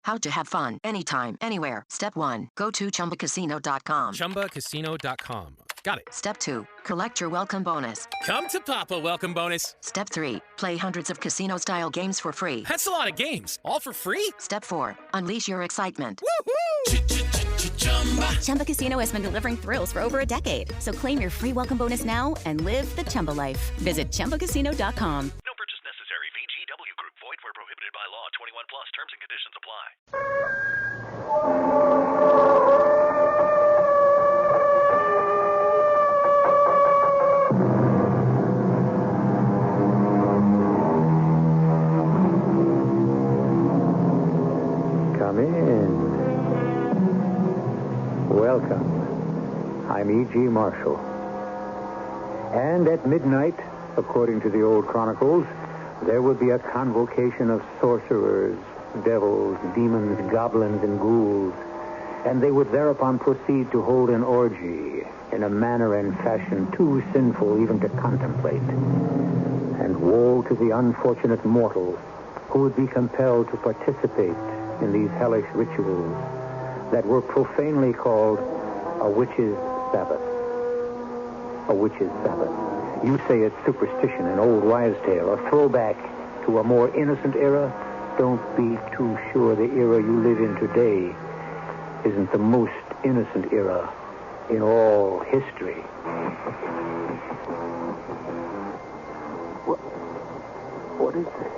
How to have fun anytime, anywhere. Step 1. Go to ChumbaCasino.com. ChumbaCasino.com. Got it. Step 2. Collect your welcome bonus. Come to Papa welcome bonus. Step 3. Play hundreds of casino-style games for free. That's a lot of games. All for free? Step 4. Unleash your excitement. Woohoo! Chumba Casino has been delivering thrills for over a decade. So claim your free welcome bonus now and live the Chumba life. Visit ChumbaCasino.com. No purchase necessary. VGW Group. Void where prohibited by law. 21 plus. Terms and conditions apply. Come in. Welcome. I'm E.G. Marshall. And at midnight, according to the old chronicles, there would be a convocation of sorcerers, devils, demons, goblins, and ghouls, and they would thereupon proceed to hold an orgy in a manner and fashion too sinful even to contemplate. And woe to the unfortunate mortal who would be compelled to participate in these hellish rituals that were profanely called a witch's Sabbath. A witch's Sabbath. You say it's superstition, an old wives' tale, a throwback to a more innocent era. Don't be too sure the era you live in today isn't the most innocent era in all history. What is this?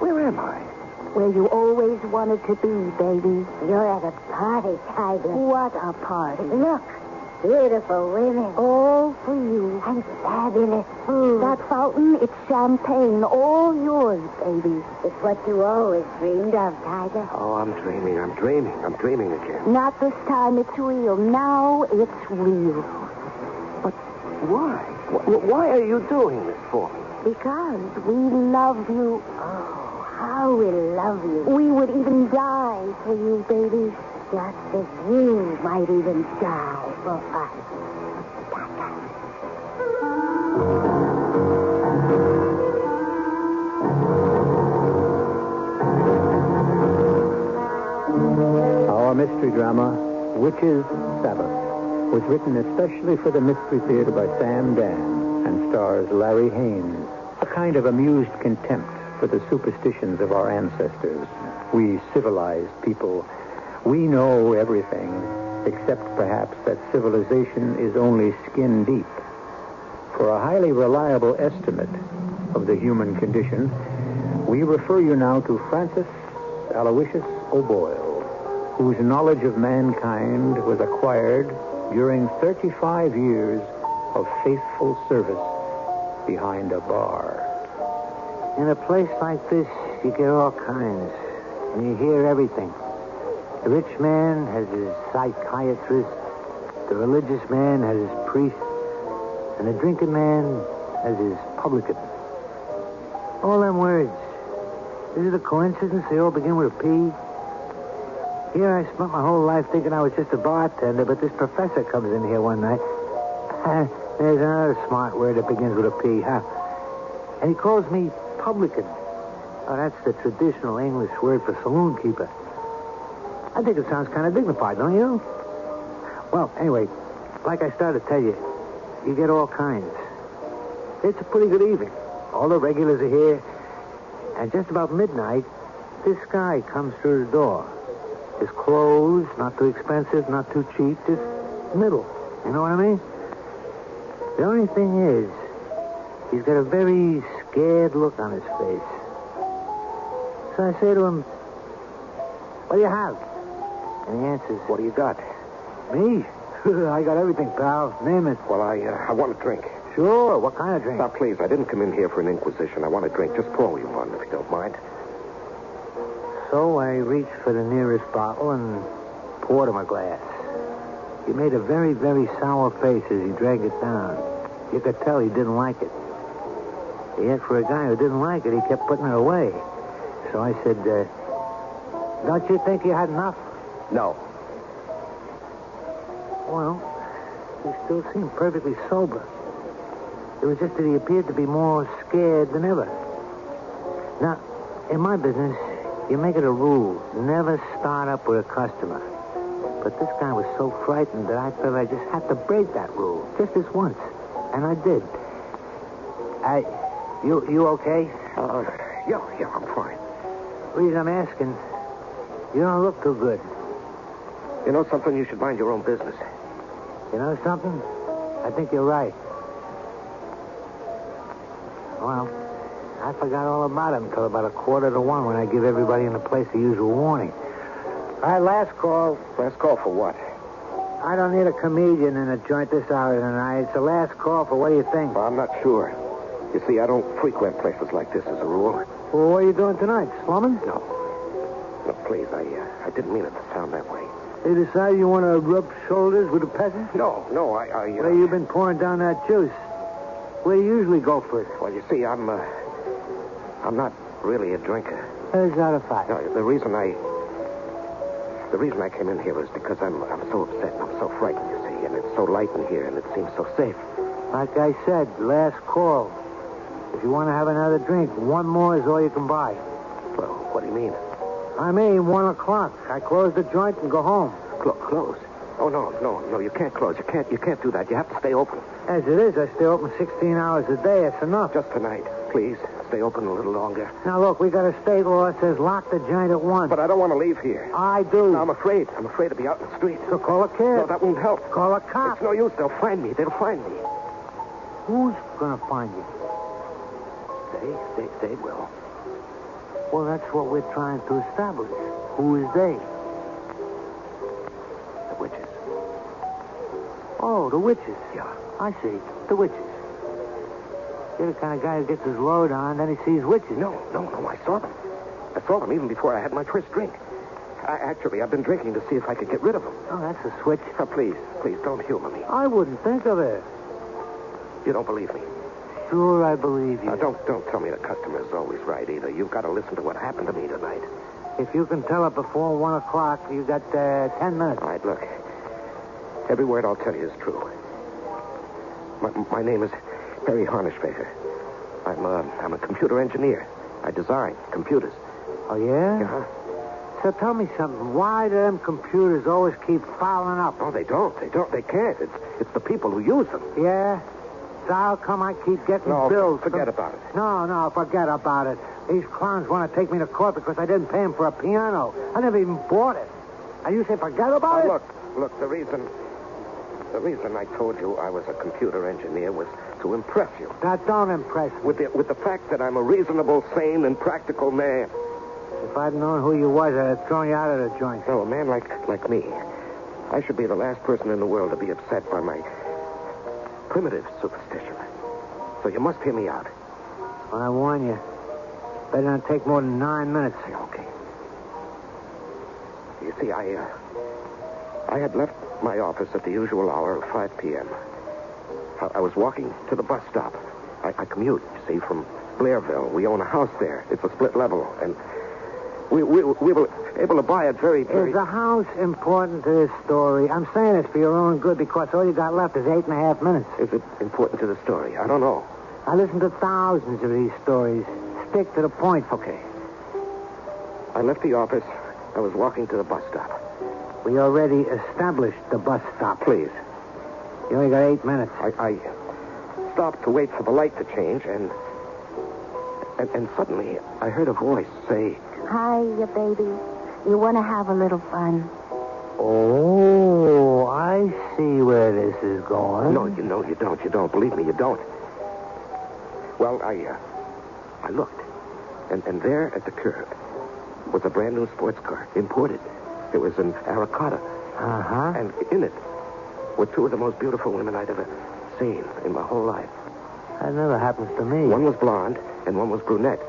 Where am I? Where you always wanted to be, baby. You're at a party, Tiger. What a party. Look, beautiful women. All for you. And fabulous food. That fountain, it's champagne. All yours, baby. It's what you always dreamed of, Tiger. Oh, I'm dreaming again. Not this time. It's real. Now it's real. But why? Why are you doing this for me? Because we love you. Oh, how we love you. We would even die for you, baby. Just as you might even die for us. Our mystery drama, Witch's Sabbath, was written especially for the Mystery Theater by Sam Dan and stars Larry Haynes. A kind of amused contempt for the superstitions of our ancestors. We civilized people, we know everything, except perhaps that civilization is only skin deep. For a highly reliable estimate of the human condition, we refer you now to Francis Aloysius O'Boyle, whose knowledge of mankind was acquired during 35 years of faithful service behind a bar. In a place like this, you get all kinds, and you hear everything. The rich man has his psychiatrist, the religious man has his priest, and the drinking man has his publican. All them words. Is it a coincidence they all begin with a P? Here I spent my whole life thinking I was just a bartender, but this professor comes in here one night. There's another smart word that begins with a P, huh? And he calls me publican. Oh, that's the traditional English word for saloon keeper. I think it sounds kind of dignified, don't you? Well, anyway, like I started to tell you, you get all kinds. It's a pretty good evening. All the regulars are here. And just about midnight, this guy comes through the door. His clothes, not too expensive, not too cheap, just middle. You know what I mean? The only thing is, he's got a very scared look on his face. So I say to him, what do you have? And he answers, What do you got? me? I got everything, pal. Name it. Well, I want a drink. Sure. What kind of drink? Now, please, I didn't come in here for an inquisition. I want a drink. Just pour me one, if you don't mind. So I reached for the nearest bottle and poured him a glass. He made a very, very sour face as he dragged it down. You could tell he didn't like it. Yet for a guy who didn't like it, he kept putting it away. So I said, don't you think you had enough? No. Well, he still seemed perfectly sober. It was just that he appeared to be more scared than ever. Now, in my business, You make it a rule. Never start up with a customer. But this guy was so frightened that I felt I just had to break that rule. Just this once. And I did. You okay? Yeah, I'm fine. Reason I'm asking, you don't look too good. You know something? You should mind your own business. You know something? I think you're right. Well, I forgot all about it until about 1:45 when I give everybody in the place the usual warning. All right, last call. Last call for what? I don't need a comedian in a joint this hour of the night. It's the last call for what do you think? Well, I'm not sure. You see, I don't frequent places like this as a rule. Well, what are you doing tonight? Slumming? No, please, I didn't mean it to sound that way. You decide you want to rub shoulders with a peasant? No, Where you been pouring down that juice? Where do you usually go for it? Well, you see, I'm not really a drinker. How's that a fact? No, the reason I came in here is because I'm so upset and I'm so frightened, you see, and it's so light in here and it seems so safe. Like I said, last call. If you want to have another drink, one more is all you can buy. Well, what do you mean? I mean, 1 o'clock. I close the joint and go home. Close? Oh, no, you can't close. You can't do that. You have to stay open. As it is, I stay open 16 hours a day. It's enough. Just tonight, please. Stay open a little longer. Now, look, we got a state law that says lock the joint at 1. But I don't want to leave here. I do. No, I'm afraid. I'm afraid to be out in the street. So call a cab. No, that won't help. Call a cop. It's no use. They'll find me. Who's going to find you? They will. Well, that's what we're trying to establish. Who is they? The witches. Oh, the witches. Yeah. I see. The witches. You're the kind of guy who gets his load on, then he sees witches. No. I saw them. I saw them even before I had my first drink. I've been drinking to see if I could get rid of them. Oh, that's a switch. Now, please, don't humor me. I wouldn't think of it. You don't believe me? Sure, I believe you. Now, don't tell me the customer is always right, either. You've got to listen to what happened to me tonight. If you can tell it before 1 o'clock, you got 10 minutes. All right, look. Every word I'll tell you is true. My name is Perry Harnishfeger. I'm a computer engineer. I design computers. Oh, yeah? Uh-huh. So tell me something. Why do them computers always keep fouling up? Oh, they don't. They can't. It's the people who use them. Yeah? So how come I keep getting bills? Forget about it. No, forget about it. These clowns want to take me to court because I didn't pay them for a piano. I never even bought it. And you say forget about it? Look, the reason I told you I was a computer engineer was to impress you. That don't impress me. With the fact that I'm a reasonable, sane, and practical man. If I'd known who you was, I'd have thrown you out of the joint. No, a man like me. I should be the last person in the world to be upset by my primitive superstition. So you must hear me out. Well, I warn you. Better not take more than 9 minutes. Okay. You see, I had left my office at the usual hour of 5 p.m. I was walking to the bus stop. I commute, you see, from Blairville. We own a house there. It's a split level, and we were able to buy it very... Is the house important to this story? I'm saying this for your own good because all you got left is 8.5 minutes. Is it important to the story? I don't know. I listen to thousands of these stories. Stick to the point. Okay. I left the office. I was walking to the bus stop. We already established the bus stop. Please. You only got 8 minutes. I stopped to wait for the light to change, and suddenly I heard a voice say... Hiya, baby. You want to have a little fun? Oh, I see where this is going. No, you don't. You don't. Believe me, you don't. Well, I looked, and there at the curb was a brand new sports car, imported. It was an Aracata. Uh-huh. And in it were two of the most beautiful women I'd ever seen in my whole life. That never happens to me. One was blonde, and one was brunette.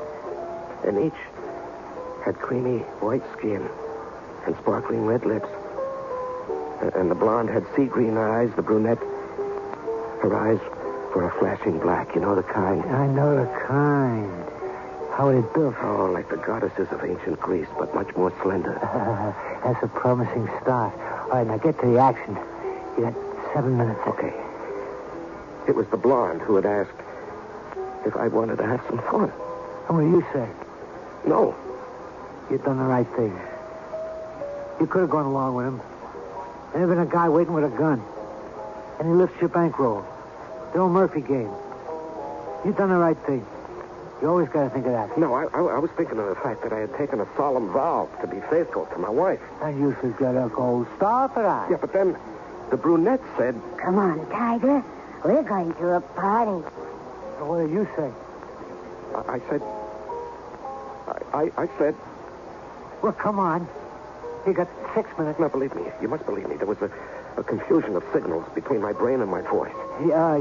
And each had creamy white skin and sparkling red lips. And the blonde had sea green eyes. The brunette, her eyes were a flashing black. You know the kind? I know the kind. How are they built? Oh, like the goddesses of ancient Greece, but much more slender. That's a promising start. All right, now get to the action. You got 7 minutes. Okay. It was the blonde who had asked if I wanted to have some fun. And what do you say? No. You've done the right thing. You could have gone along with him. There had been a guy waiting with a gun. And he lifts your bankroll. The old Murphy game. You've done the right thing. You always got to think of that. No, I was thinking of the fact that I had taken a solemn vow to be faithful to my wife. And you should get a gold star for that. Yeah, but then the brunette said... Come on, Tiger. We're going to a party. What did you say? I said... I said... Well, come on. You got 6 minutes. No, believe me. You must believe me. There was a confusion of signals between my brain and my voice. Yeah.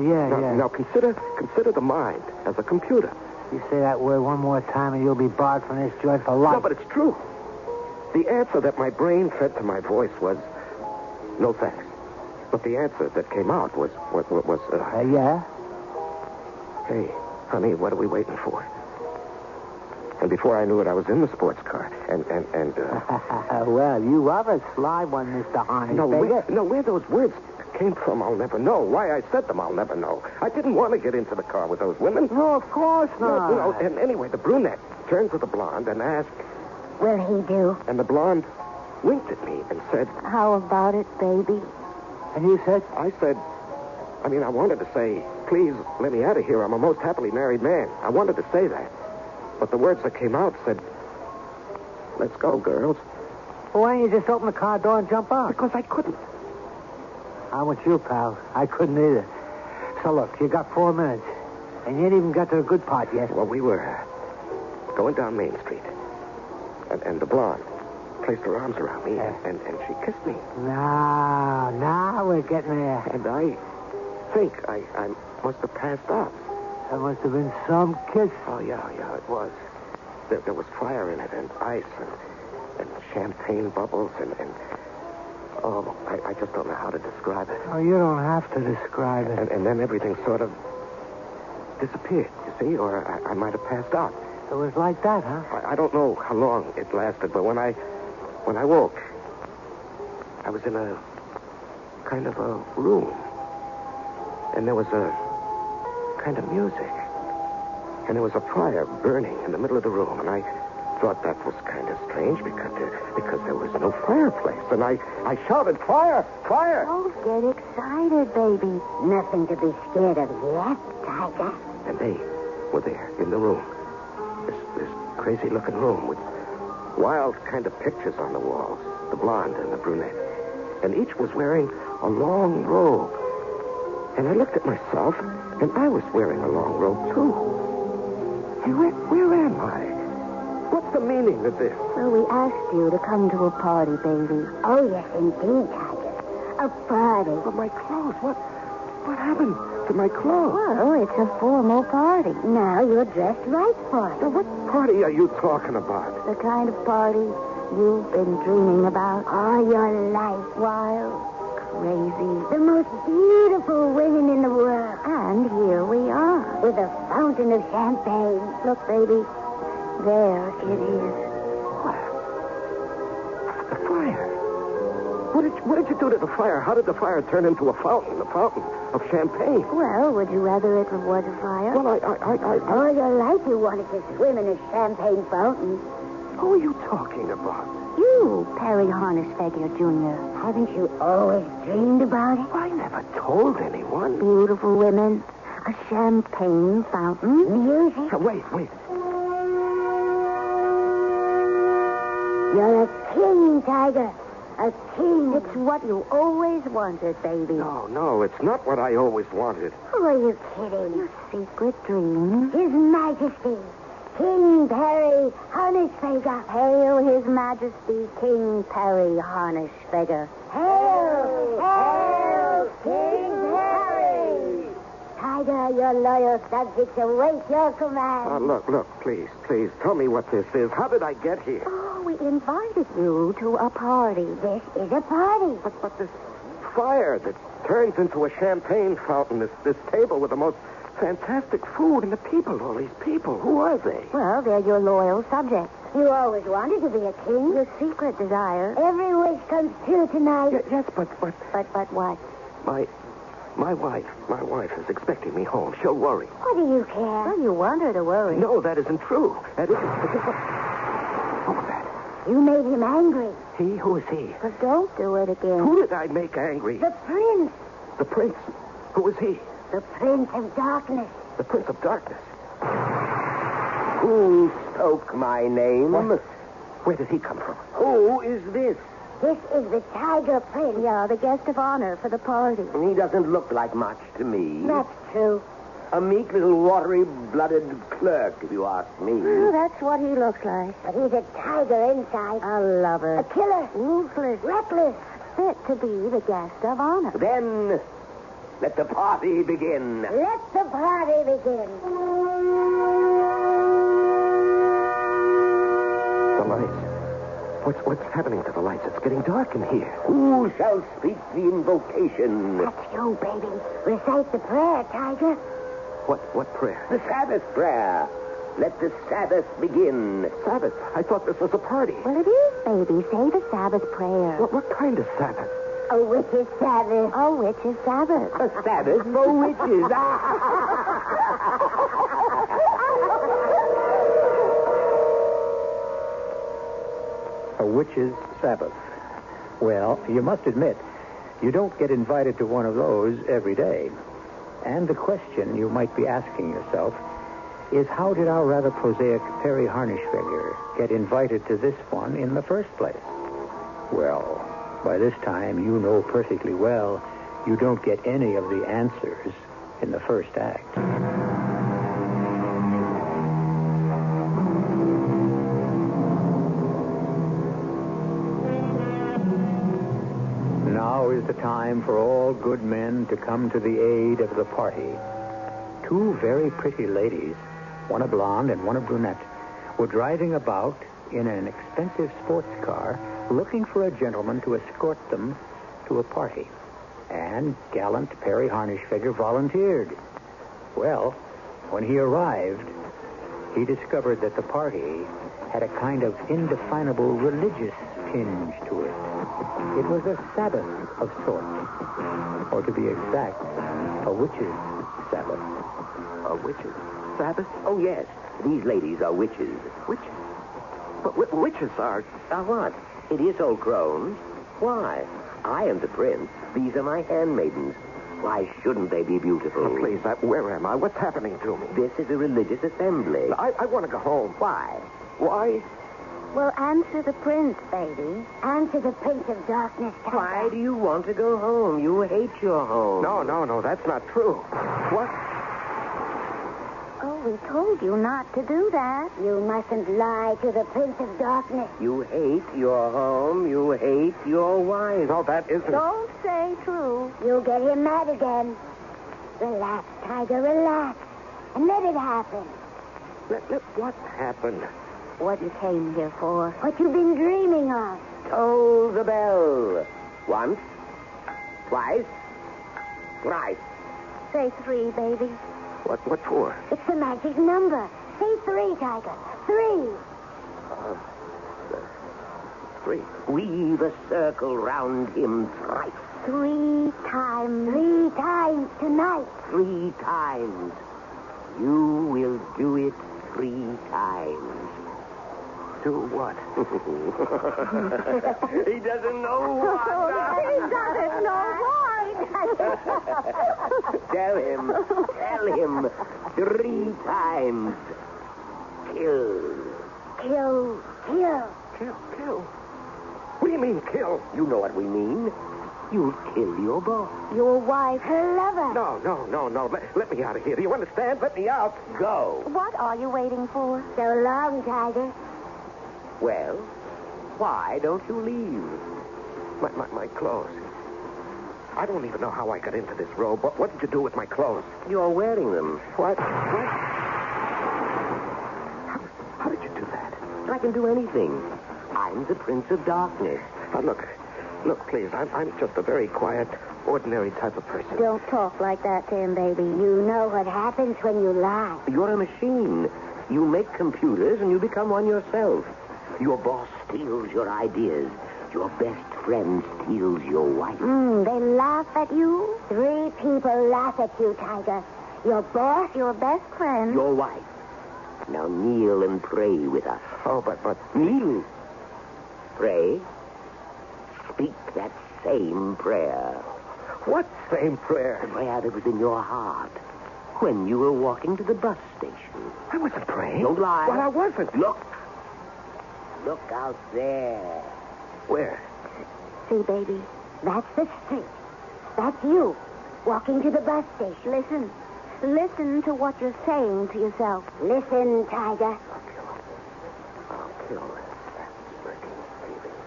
Now consider the mind as a computer. You say that word one more time and you'll be barred from this joint for life. No, but it's true. The answer that my brain fed to my voice was no thanks. But the answer that came out was yeah? Hey, honey, what are we waiting for? And before I knew it, I was in the sports car. And Well, you are a sly one, Mr. Harnishfeger. Where those words came from, I'll never know. Why I said them, I'll never know. I didn't want to get into the car with those women. No, of course not. No, and anyway, the brunette turned to the blonde and asked... Will he do? And the blonde winked at me and said... How about it, baby? And you said? I said... I wanted to say, please let me out of here. I'm a most happily married man. I wanted to say that. But the words that came out said, let's go, girls. Well, why don't you just open the car door and jump out? Because I couldn't. I'm with you, pal. I couldn't either. So, look, you got 4 minutes. And you ain't even got to the good part yet. Well, we were going down Main Street. And the blonde placed her arms around me, and she kissed me. Now we're getting there. And I think I must have passed out. That must have been some kiss. Oh, yeah, it was. There was fire in it, and ice, and champagne bubbles, and I just don't know how to describe it. Oh, you don't have to describe it. And then everything sort of disappeared, you see, or I might have passed out. It was like that, huh? I don't know how long it lasted, but when I woke, I was in a kind of a room, and there was a kind of music, and there was a fire burning in the middle of the room, and I thought that was kind of strange because there was no fireplace, and I shouted, "Fire! Fire!" Don't get excited, baby. Nothing to be scared of yet, Tiger. And they were there in the room, this crazy-looking room with wild kind of pictures on the walls, the blonde and the brunette, and each was wearing a long robe. And I looked at myself, and I was wearing a long robe, too. Hey, where am I? What's the meaning of this? Well, we asked you to come to a party, baby. Oh, yes, indeed, Tiger. A party. But my clothes, what happened to my clothes? Well, it's a formal party. Now you're dressed right for it. Now, what party are you talking about? The kind of party you've been dreaming about all your life. Wild, crazy, the most beautiful women in the world. And here we are, with a fountain of champagne. Look, baby, there it is. What? The fire. What did you do to the fire? How did the fire turn into a fountain of champagne? Well, would you rather it was a fire? Well, I... All your life you wanted to swim in a champagne fountain. Who are you talking about? You, Perry Harnishfeger, Jr. Haven't you always dreamed about it? I never told anyone. Beautiful women, a champagne fountain, music. Wait. You're a king, Tiger. A king. It's what you always wanted, baby. No, it's not what I always wanted. Who are you kidding? Your secret dream. His Majesty, King Perry Harnishfeger. Hail His Majesty, King Perry Harnishfeger. Hail, King Perry! Tiger, your loyal subjects await your command. Look, please, tell me what this is. How did I get here? Oh, we invited you to a party. This is a party. But this fire that turns into a champagne fountain, this table with the most fantastic food, and the people, all these people, who are they? Well, they're your loyal subjects. You always wanted to be a king. Your secret desire. Every wish comes true tonight. Yes, but... But what? My wife is expecting me home. She'll worry. What do you care? Well, you want her to worry. No, that isn't true. That isn't... What was that? You made him angry. He? Who is he? But don't do it again. Who did I make angry? The prince. The prince. Who is he? The Prince of Darkness. The Prince of Darkness. Who spoke my name? What? Where did he come from? Who is this? This is the Tiger Prince. Yeah, the guest of honor for the party. He doesn't look like much to me. That's true. A meek little watery-blooded clerk, if you ask me. Oh, that's what he looks like. But he's a tiger inside. A lover. A killer. Ruthless. Reckless. Fit to be the guest of honor. Then, let the party begin. Let the party begin. The lights. What's happening to the lights? It's getting dark in here. Who shall speak the invocation? That's you, baby. Recite the prayer, Tiger. What prayer? The Sabbath prayer. Let the Sabbath begin. Sabbath? I thought this was a party. Well, it is, baby. Say the Sabbath prayer. What kind of Sabbath? A witch's Sabbath. A witch's Sabbath. A Sabbath for witches. A witch's Sabbath. Well, you must admit, you don't get invited to one of those every day. And the question you might be asking yourself is, how did our rather prosaic Perry Harnishfeger get invited to this one in the first place? Well, by this time, you know perfectly well you don't get any of the answers in the first act. Now is the time for all good men to come to the aid of the party. Two very pretty ladies, one a blonde and one a brunette, were driving about in an expensive sports car looking for a gentleman to escort them to a party. And gallant Perry Harnishfeger volunteered. Well, when he arrived, he discovered that the party had a kind of indefinable religious tinge to it. It was a Sabbath of sorts. Or to be exact, a witch's Sabbath. A witch's Sabbath? Oh, yes. These ladies are witches. Witches? But witches are what? Hideous-old crones. Why? I am the prince. These are my handmaidens. Why shouldn't they be beautiful? Oh, please, where am I? What's happening to me? This is a religious assembly. I want to go home. Why? Why? Well, answer the prince, baby. Answer the Prince of Darkness, Tiger. Why do you want to go home? You hate your home. No, that's not true. What? Oh, we told you not to do that. You mustn't lie to the Prince of Darkness. You hate your home. You hate your wife. No, that isn't... Don't say true. You'll get him mad again. Relax, Tiger, relax. And let it happen. Let what happened? What you came here for. What you've been dreaming of. Toll the bell. Once. Twice. Thrice. Say 3, baby. What for? It's the magic number. Say 3, Tiger. 3. 3. Weave a circle round him thrice. 3 times. 3 times tonight. 3 times. You will do it 3 times. Do what? He doesn't know what. He doesn't know why. Tell him 3 times. Kill. Kill. Kill? What do you mean, kill? You know what we mean. You'll kill your boss. Your wife, her lover. No. Let me out of here. Do you understand? Let me out. Go. What are you waiting for? So long, Tiger. Well, why don't you leave? My clothes. I don't even know how I got into this robe. What did you do with my clothes? You're wearing them. What? How did you do that? I can do anything. I'm the Prince of Darkness. Look, please. I'm just a very quiet, ordinary type of person. Don't talk like that to him, baby. You know what happens when you lie. You're a machine. You make computers and you become one yourself. Your boss steals your ideas. Your best friend steals your wife. They laugh at you? 3 people laugh at you, Tiger. Your boss, your best friend. Your wife. Now kneel and pray with us. Oh, but... Kneel. pray, speak that same prayer. What same prayer? The prayer that was in your heart when you were walking to the bus station. I wasn't praying. Don't lie. Well, I wasn't. Look out there. Where? See, baby, that's the street. That's you, walking to the bus station. Listen. Listen to what you're saying to yourself. Listen, Tiger. I'll kill that freaking feeling.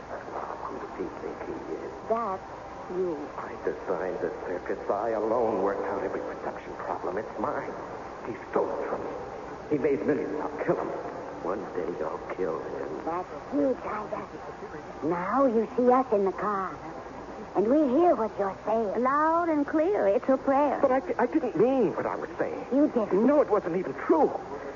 Who does he think he is? That's you. I designed the circus. I alone worked out every production problem. It's mine. He stole it from me. He made millions. I'll kill him. One day I'll kill him. That's you, Tiger. Now you see us in the car. And we hear what you're saying. Loud and clear. It's a prayer. But I didn't mean what I was saying. You didn't? No, it wasn't even true.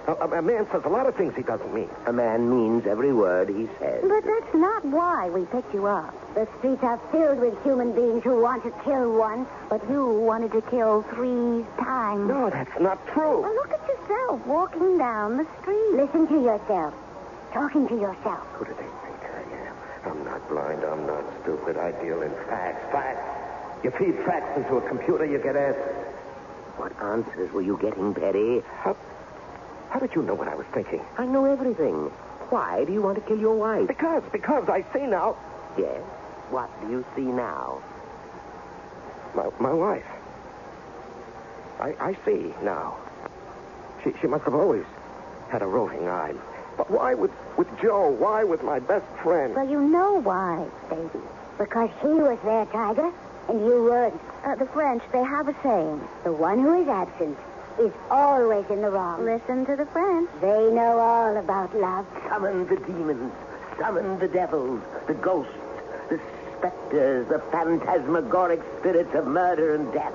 A man says a lot of things he doesn't mean. A man means every word he says. But that's not why we picked you up. The streets are filled with human beings who want to kill one, but you wanted to kill 3 times. No, that's not true. Well, look at yourself walking down the street. Listen to yourself. Talking to yourself. Who do they think I am? I'm not blind. I'm not stupid. I deal in facts. Facts. You feed facts into a computer, you get answers. What answers were you getting, Perry? How did you know what I was thinking? I know everything. Why do you want to kill your wife? Because I see now. Yes? What do you see now? My wife. I see now. She must have always had a roving eye. But why with Joe? Why with my best friend? Well, you know why, baby. Because he was there, Tiger, and you weren't. The French, they have a saying. The one who is absent is always in the wrong. Listen to the French. They know all about love. Summon the demons. Summon the devils, the ghosts, the specters, the phantasmagoric spirits of murder and death.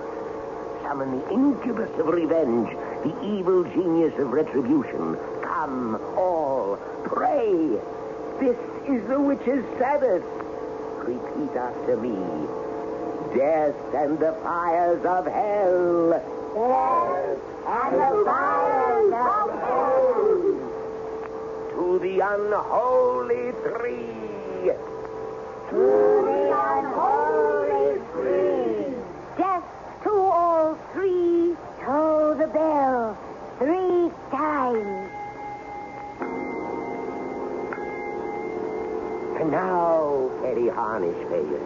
Summon the incubus of revenge, the evil genius of retribution. Come, all, pray. This is the witch's Sabbath. Repeat after me. Death and the fires of hell. Death and the fires of hell. To the unholy three. To the unholy three. Death to all 3. Toll the bell 3 times. And now, Perry Harnishfeger,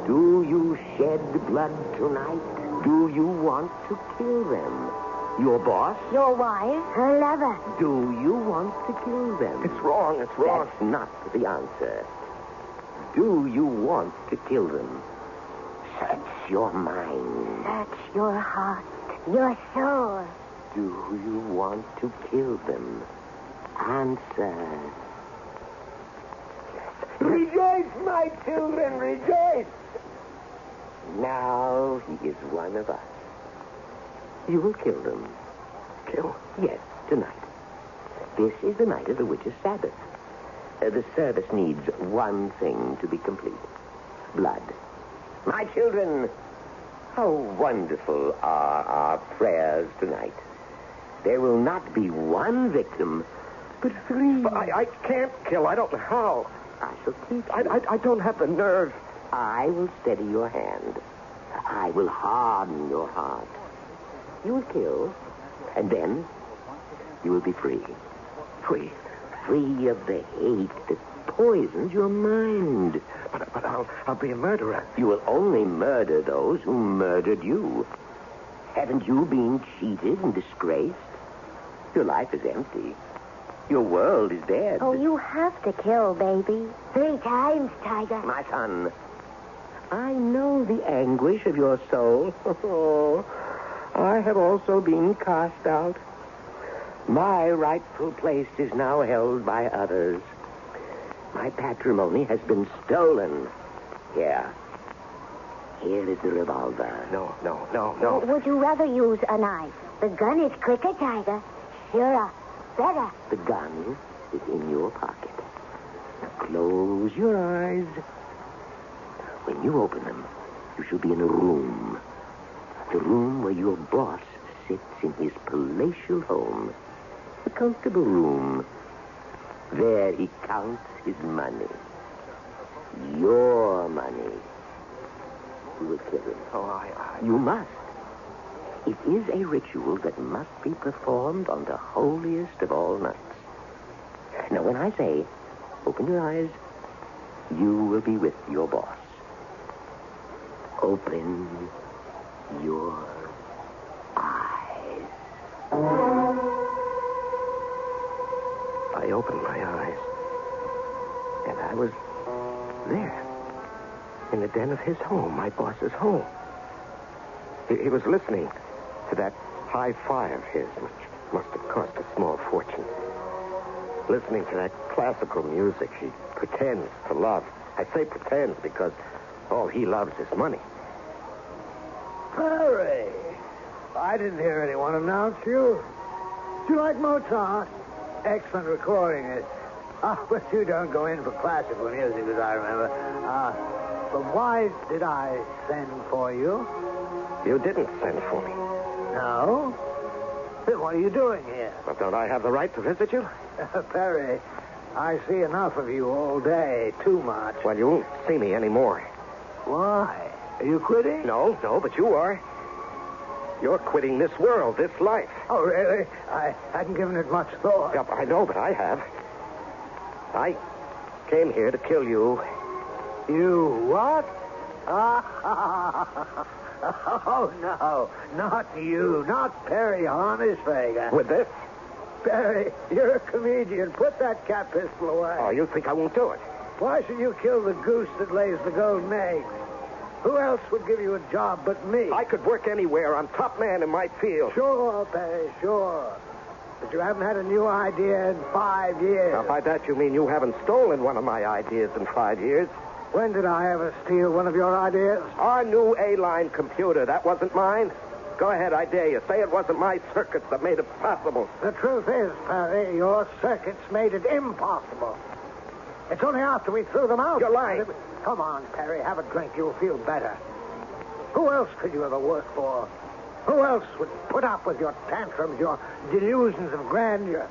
do you shed blood tonight? Do you want to kill them? Your boss? Your wife? Her lover. Do you want to kill them? It's wrong. It's wrong. That's not the answer. Do you want to kill them? Search your mind. Search your heart. Your soul. Do you want to kill them? Answer. Rejoice, my children, rejoice! Now he is one of us. You will kill them. Kill? Yes, tonight. This is the night of the witch's Sabbath. The service needs one thing to be complete. Blood. My children, how wonderful are our prayers tonight. There will not be one victim, but 3. But I can't kill. I don't know how. I shall teach you. I don't have the nerve. I will steady your hand. I will harden your heart. You will kill, and then you will be free. Free? Free of the hate that poisons your mind. But I'll be a murderer. You will only murder those who murdered you. Haven't you been cheated and disgraced? Your life is empty. Your world is dead. Oh, you have to kill, baby. 3 times, Tiger. My son, I know the anguish of your soul. Oh, I have also been cast out. My rightful place is now held by others. My patrimony has been stolen. Here is the revolver. No. Would you rather use a knife? The gun is quicker, Tiger. Sure, better. The gun is in your pocket. Now close your eyes. When you open them, you shall be in a room. The room where your boss sits in his palatial home. A comfortable room. There he counts his money. you will kill him. Oh, You must. It is a ritual that must be performed on the holiest of all nights. Now, when I say, open your eyes, you will be with your boss. Open your eyes. I opened my eyes, and I was there, in the den of his home, my boss's home. He was listening to that high fi of his, which must have cost a small fortune. Listening to that classical music he pretends to love. I say pretends because all he loves is money. Perry, I didn't hear anyone announce you. Do you like Mozart? Excellent recording it. But you don't go in for classical music, as I remember. But why did I send for you? You didn't send for me. No? Then what are you doing here? Well, don't I have the right to visit you? Perry, I see enough of you all day. Too much. Well, you won't see me anymore. Why? Are you quitting? No, but you are. You're quitting this world, this life. Oh, really? I hadn't given it much thought. Yeah, I know, but I have. I came here to kill you. You what? Oh, no. Not you. Not Perry Harnishfeger. With this? Perry, you're a comedian. Put that cat pistol away. Oh, you think I won't do it? Why should you kill the goose that lays the golden eggs? Who else would give you a job but me? I could work anywhere. I'm top man in my field. Sure, Perry, sure. But you haven't had a new idea in 5 years. Now, by that you mean you haven't stolen one of my ideas in 5 years. When did I ever steal one of your ideas? Our new A-line computer, that wasn't mine? Go ahead, I dare you. Say it wasn't my circuits that made it possible. The truth is, Perry, your circuits made it impossible. It's only after we threw them out. You're lying. Come on, Perry, have a drink. You'll feel better. Who else could you ever work for? Who else would put up with your tantrums, your delusions of grandeur?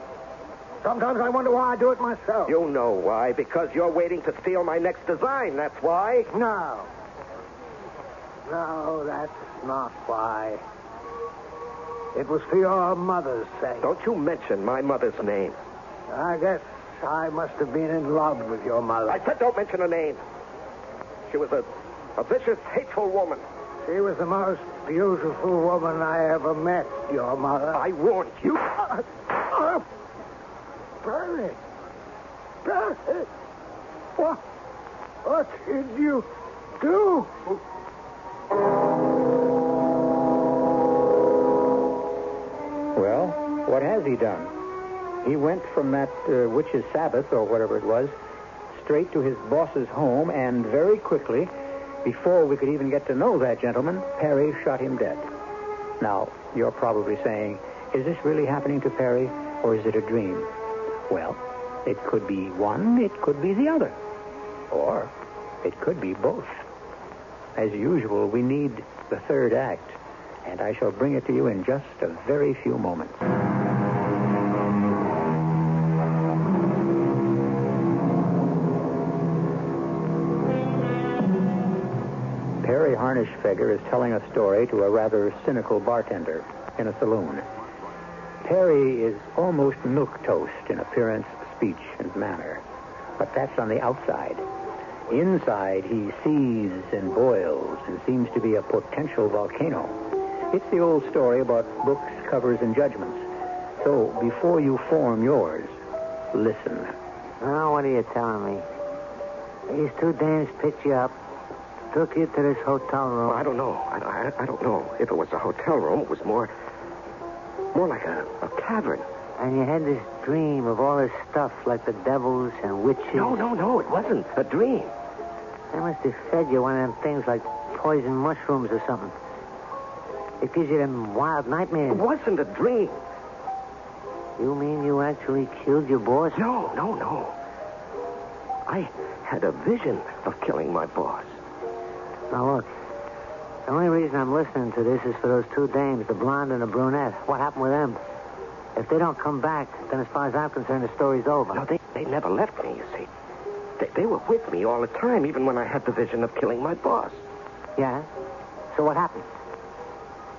Sometimes I wonder why I do it myself. You know why. Because you're waiting to steal my next design, that's why. No, that's not why. It was for your mother's sake. Don't you mention my mother's name. I guess I must have been in love with your mother. I said don't mention her name. She was a vicious, hateful woman. She was the most beautiful woman I ever met, your mother. I warned you. Perry! What did you do? Well, what has he done? He went from that witch's Sabbath, or whatever it was, straight to his boss's home, and very quickly, before we could even get to know that gentleman, Perry shot him dead. Now, you're probably saying, is this really happening to Perry, or is it a dream? Well, it could be one, it could be the other. Or it could be both. As usual, we need the third act, and I shall bring it to you in just a very few moments. Perry Harnishfeger is telling a story to a rather cynical bartender in a saloon. Perry is almost milquetoast in appearance, speech, and manner. But that's on the outside. Inside, he seethes and boils and seems to be a potential volcano. It's the old story about books, covers, and judgments. So, before you form yours, listen. Now, what are you telling me? These two dames picked you up, took you to this hotel room. Well, I don't know. I don't know. If it was a hotel room, it was more like a cavern. And you had this dream of all this stuff, like the devils and witches. No, it wasn't a dream. They must have fed you one of them things like poison mushrooms or something. It gives you them wild nightmares. It wasn't a dream. You mean you actually killed your boss? No. I had a vision of killing my boss. Now, look. The only reason I'm listening to this is for those two dames, the blonde and the brunette. What happened with them? If they don't come back, then as far as I'm concerned, the story's over. No, they never left me, you see. They were with me all the time, even when I had the vision of killing my boss. Yeah? So what happened?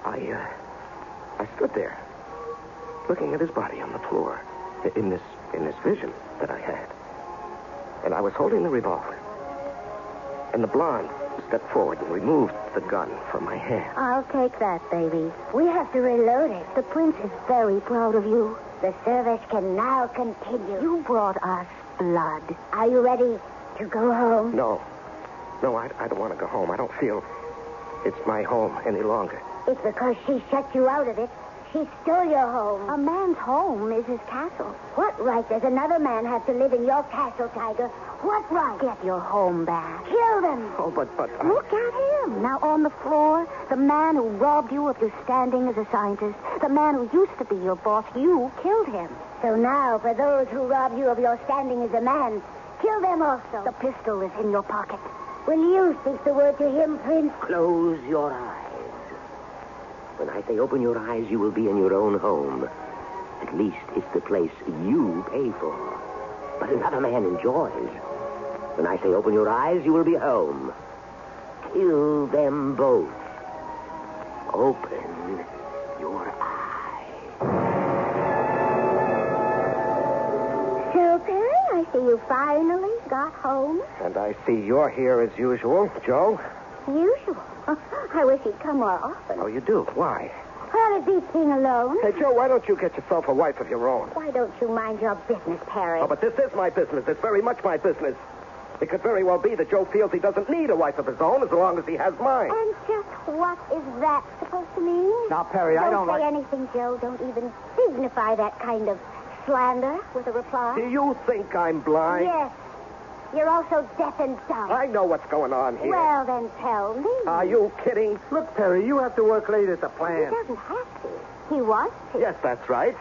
I stood there, looking at his body on the floor, in this vision that I had. And I was holding the revolver. And the blonde stepped forward and removed the gun from my hand. I'll take that, baby. We have to reload it. The prince is very proud of you. The service can now continue. You brought us blood. Are you ready to go home? No, I don't want to go home. I don't feel it's my home any longer. It's because she shut you out of it. She stole your home. A man's home is his castle. What right does another man have to live in your castle, Tiger? What right? Get your home back. Kill them. Oh, but... Look at him. Now on the floor, the man who robbed you of your standing as a scientist, the man who used to be your boss, you killed him. So now, for those who robbed you of your standing as a man, kill them also. The pistol is in your pocket. Will you speak the word to him, Prince? Close your eyes. When I say open your eyes, you will be in your own home. At least it's the place you pay for. But another man enjoys. When I say open your eyes, you will be home. Kill them both. Open your eyes. So, Perry, I see you finally got home. And I see you're here as usual, Joe. Usual. I wish he'd come more often. Oh, you do? Why? Well, it beats being alone. Hey, Joe, why don't you get yourself a wife of your own? Why don't you mind your business, Perry? Oh, but this is my business. It's very much my business. It could very well be that Joe feels he doesn't need a wife of his own as long as he has mine. And just what is that supposed to mean? Now, Perry, I don't say anything, Joe. Don't even signify that kind of slander with a reply. Do you think I'm blind? Yes. You're also deaf and dumb. I know what's going on here. Well, then tell me. Are you kidding? Look, Perry, you have to work late at the He plant. doesn't have to. He wants to. Yes, that's right.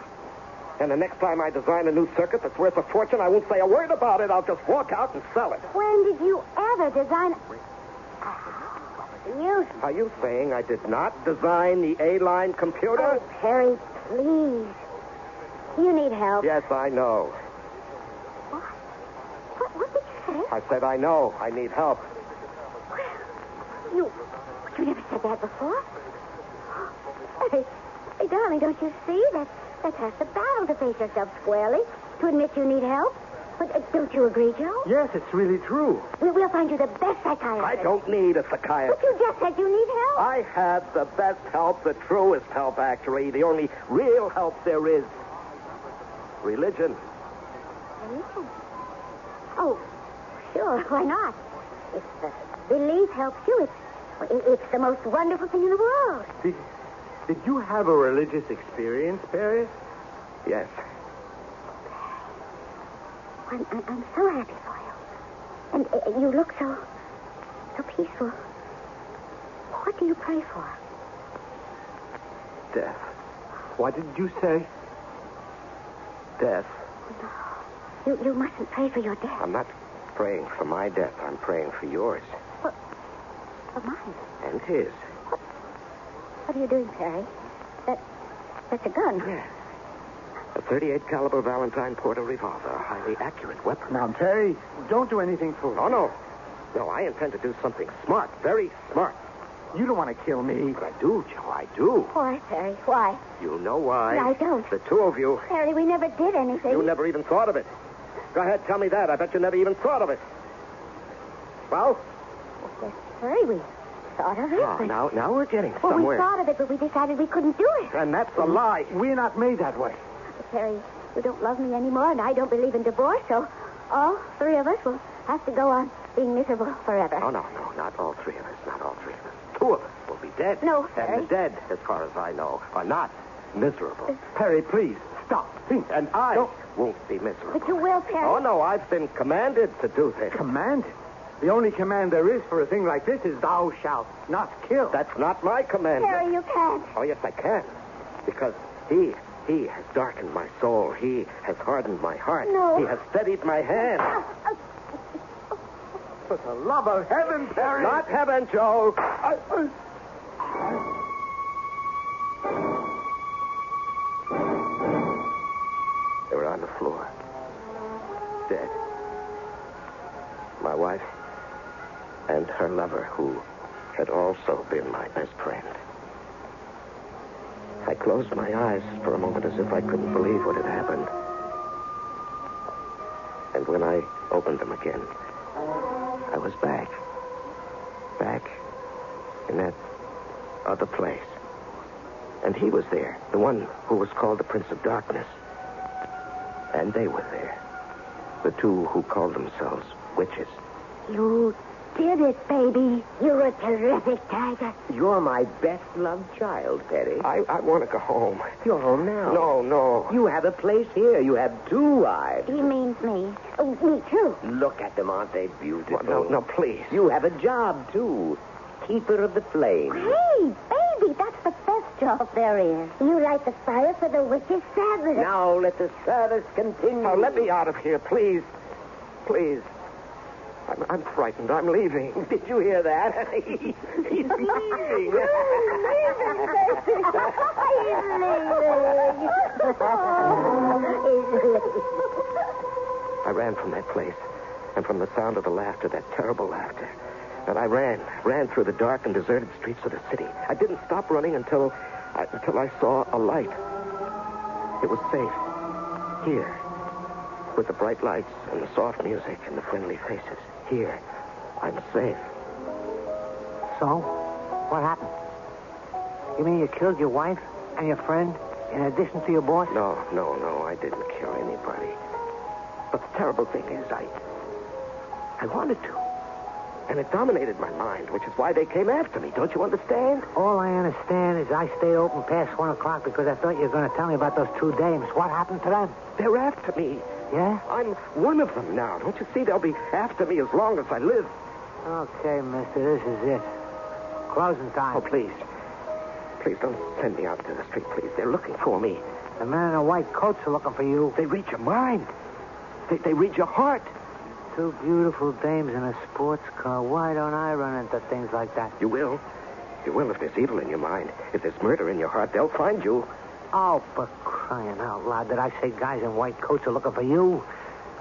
And the next time I design a new circuit that's worth a fortune, I won't say a word about it. I'll just walk out and sell it. When did you ever design... What's the use? Are you saying I did not design the A-line computer? Oh, Perry, please. You need help. Yes, I know. What did you say? I said I know. I need help. You never said that before. Hey, darling, don't you see? That's half the battle to face yourself squarely, to admit you need help. But don't you agree, Joe? Yes, it's really true. We'll find you the best psychiatrist. I don't need a psychiatrist. But you just said you need help. I have the best help, the truest help, actually. The only real help there is. Religion. Religion? Oh, sure, why not? If belief helps you, it's the most wonderful thing in the world. Did you have a religious experience, Perry? Yes. I'm so happy for you. And you look so peaceful. What do you pray for? Death. What did you say? Death. No, you mustn't pray for your death. I'm not praying for my death. I'm praying for yours. For mine? And his. What are you doing, Perry? That's a gun. Yes. A .38 caliber Valentine Porter revolver, a highly accurate weapon. Now, Perry, don't do anything foolish. Oh, no. No, I intend to do something smart, very smart. You don't want to kill me. But I do, Joe, I do. Why, Perry? Why? You know why. I don't. The two of you. Perry, we never did anything. You never even thought of it. Go ahead, tell me that. I bet you never even thought of it. Well? Yes, Perry, we thought of it. Oh, but... now we're getting Well, somewhere. we thought of it, but we decided we couldn't do it. And that's a lie. We're not made that way. Perry, you don't love me anymore, and I don't believe in divorce, so all three of us will have to go on being miserable forever. Oh, no, not all three of us. Not all three of us. Two of us will be dead. No, Perry. And the dead, as far as I know, are not miserable. Perry, please, stop. Think. And I won't be miserable. But you will, Perry. Oh, no, I've been commanded to do this. Command? The only command there is for a thing like this is thou shalt not kill. That's not my command. Perry, you can't. Oh, yes, I can. Because he has darkened my soul. He has hardened my heart. No. He has steadied my hand. For the love of heaven, Perry. Not heaven, Joe. They were on the floor. Dead. My wife and her lover, who had also been my best friend. I closed my eyes for a moment as if I couldn't believe what had happened. And when I opened them again, I was back. Back in that other place. And he was there, the one who was called the Prince of Darkness. And they were there, the two who called themselves witches. You did it, baby. You're a terrific tiger. You're my best-loved child, Perry. I want to go home. You're home now. No. You have a place here. You have two wives. He means me. Oh, me too. Look at them. Aren't they beautiful? No, please. You have a job, too. Keeper of the flame. Hey, baby, that's the best job there is. You light the fire for the witches' Sabbath. Now let the service continue. Now, let me out of here, please. Please. I'm frightened. I'm leaving. Did you hear that? He's leaving. He's leaving. I ran from that place and from the sound of the laughter, that terrible laughter. And I ran through the dark and deserted streets of the city. I didn't stop running until I saw a light. It was safe. Here. With the bright lights and the soft music and the friendly faces. Here. I'm safe. So? What happened? You mean you killed your wife and your friend in addition to your boss? No. I didn't kill anybody. But the terrible thing is, I wanted to. And it dominated my mind, which is why they came after me. Don't you understand? All I understand is I stayed open past 1 o'clock because I thought you were going to tell me about those two dames. What happened to them? They're after me. Yeah? I'm one of them now. Don't you see? They'll be after me as long as I live. Okay, mister, this is it. Closing time. Oh, please. Please don't send me out to the street, please. They're looking for me. The men in the white coats are looking for you. They read your mind. They read your heart. Two beautiful dames in a sports car. Why don't I run into things like that? You will. You will if there's evil in your mind. If there's murder in your heart, they'll find you. Oh, for crying out loud. Did I say guys in white coats are looking for you?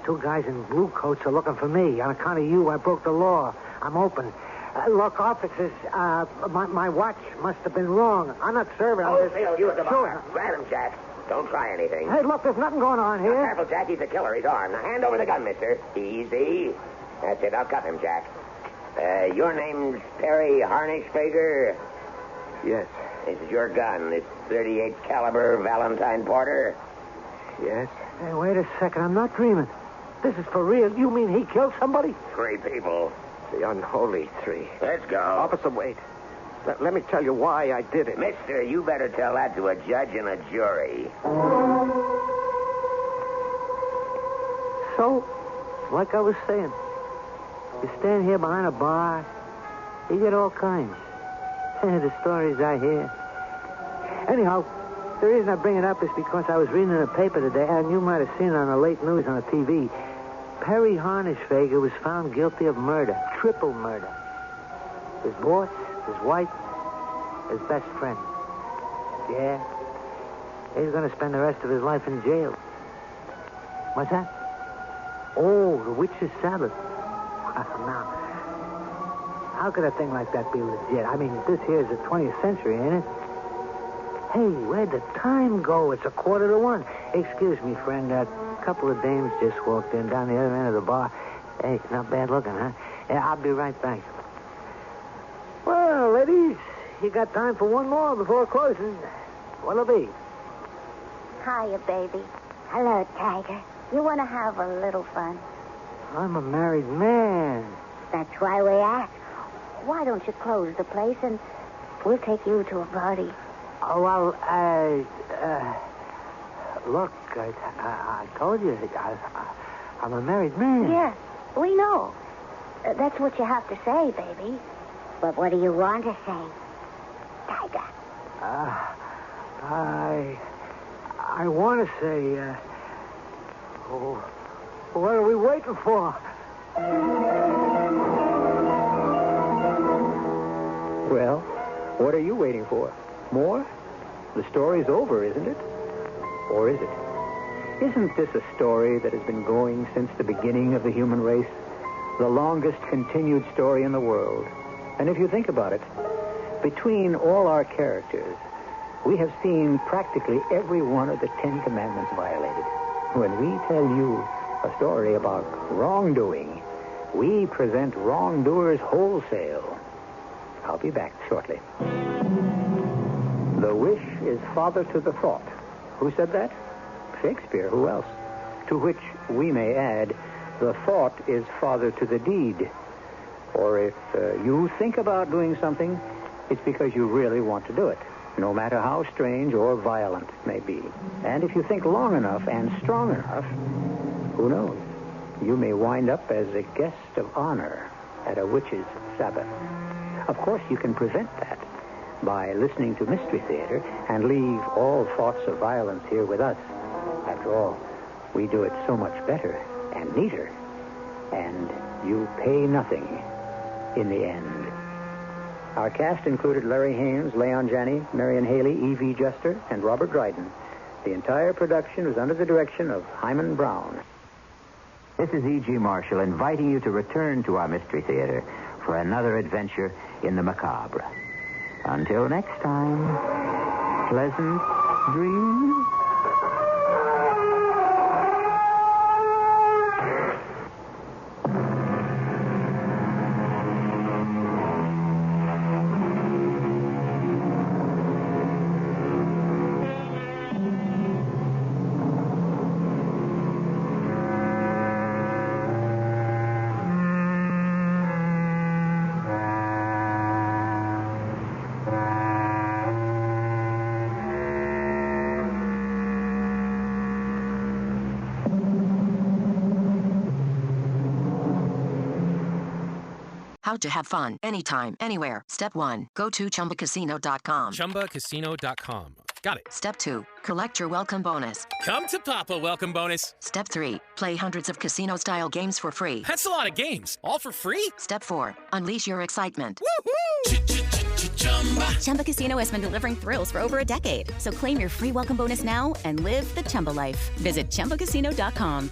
Two guys in blue coats are looking for me. On account of you, I broke the law. I'm open. Look, officers, my watch must have been wrong. I'm not serving. Oh, Phil, you at the bar. Sure. Grab him, Jack. Don't try anything. Hey, look, there's nothing going on Now, here. careful, Jack. He's a killer. He's armed. Now, hand over the gun, mister. Easy. That's it. I'll cut him, Jack. Your name's Perry Harnishfeger? Yes. This is your gun. This 38 caliber Valentine Porter? Yes. Hey, wait a second. I'm not dreaming. This is for real. You mean he killed somebody? 3 people. The unholy 3. Let's go. Officer, wait. Let me tell you why I did it. Mister, you better tell that to a judge and a jury. So, like I was saying, you stand here behind a bar, you get all kinds. The stories I hear. Anyhow, the reason I bring it up is because I was reading in the paper today, and you might have seen it on the late news on the TV. Perry Harnishfeger was found guilty of murder, triple murder. His boss, his wife, his best friend. Yeah. He's going to spend the rest of his life in jail. What's that? Oh, the witch's Sabbath. Now, how could a thing like that be legit? I mean, this here is the 20th century, ain't it? Hey, where'd the time go? It's 1:45. Excuse me, friend. A couple of dames just walked in down the other end of the bar. Hey, not bad looking, huh? Yeah, I'll be right back. Well, ladies, you got time for one more before closing. What'll it be? Hiya, baby. Hello, Tiger. You want to have a little fun? I'm a married man. That's why we asked. Why don't you close the place and we'll take you to a party? Oh, well, look, I told you, I'm a married man. Yeah, we know. That's what you have to say, baby. But what do you want to say, Tiger? I want to say, what are we waiting for? Well, what are you waiting for? More? The story's over, isn't it? Or is it? Isn't this a story that has been going since the beginning of the human race? The longest continued story in the world. And if you think about it, between all our characters, we have seen practically every one of the Ten Commandments violated. When we tell you a story about wrongdoing, we present wrongdoers wholesale. I'll be back shortly. The wish is father to the thought. Who said that? Shakespeare. Who else? To which we may add, the thought is father to the deed. Or if you think about doing something, it's because you really want to do it, no matter how strange or violent it may be. And if you think long enough and strong enough, who knows? You may wind up as a guest of honor at a witch's Sabbath. Of course, you can prevent that by listening to Mystery Theater and leave all thoughts of violence here with us. After all, we do it so much better and neater. And you pay nothing in the end. Our cast included Larry Haynes, Leon Janney, Marion Haley, E.V. Juster, and Robert Dryden. The entire production was under the direction of Hyman Brown. This is E.G. Marshall inviting you to return to our Mystery Theater for another adventure in the macabre. Until next time, pleasant dreams. How to have fun anytime, anywhere. Step 1. Go to ChumbaCasino.com. ChumbaCasino.com. Got it. Step 2. Collect your welcome bonus. Come to Papa welcome bonus. Step 3. Play hundreds of casino-style games for free. That's a lot of games. All for free? Step 4. Unleash your excitement. Woohoo! Chumba Casino has been delivering thrills for over a decade. So claim your free welcome bonus now and live the Chumba life. Visit ChumbaCasino.com.